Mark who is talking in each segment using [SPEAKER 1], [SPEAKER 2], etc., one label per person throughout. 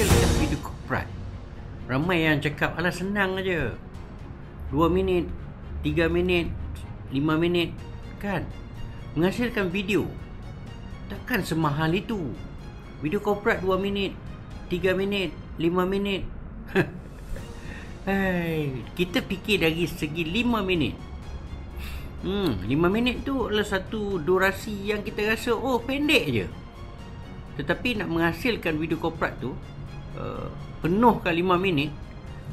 [SPEAKER 1] menghasilkan video korporat. Ramai yang cakap, alah senang aja, 2 minit, 3 minit, 5 minit, kan? Menghasilkan video takkan semahal itu. Video korporat 2 minit, 3 minit, 5 minit. Hai, kita fikir dari segi 5 minit. 5 minit tu adalah satu durasi yang kita rasa pendek je. Tetapi nak menghasilkan video korporat tu penuhkan 5 minit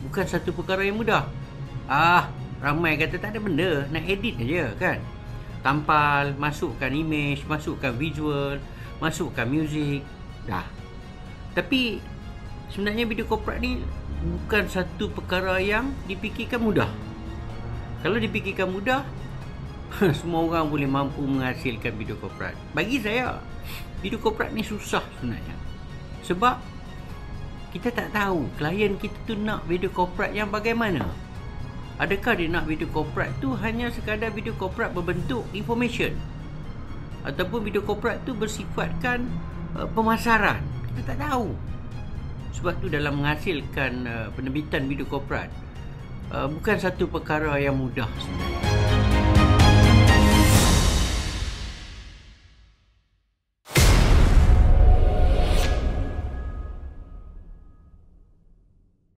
[SPEAKER 1] bukan satu perkara yang mudah. Ramai kata tak ada benda, nak edit aja, kan? Tampal, masukkan image, masukkan visual, masukkan music, dah. Tapi sebenarnya video korporat ni bukan satu perkara yang dipikirkan mudah. Kalau dipikirkan mudah, semua orang boleh mampu menghasilkan video korporat. Bagi saya, video korporat ni susah sebenarnya. Sebab kita tak tahu klien kita tu nak video korporat yang bagaimana. Adakah dia nak video korporat tu hanya sekadar video korporat berbentuk information, ataupun video korporat tu bersifatkan pemasaran? Kita tak tahu. Sebab tu dalam menghasilkan penerbitan video korporat bukan satu perkara yang mudah sebenarnya.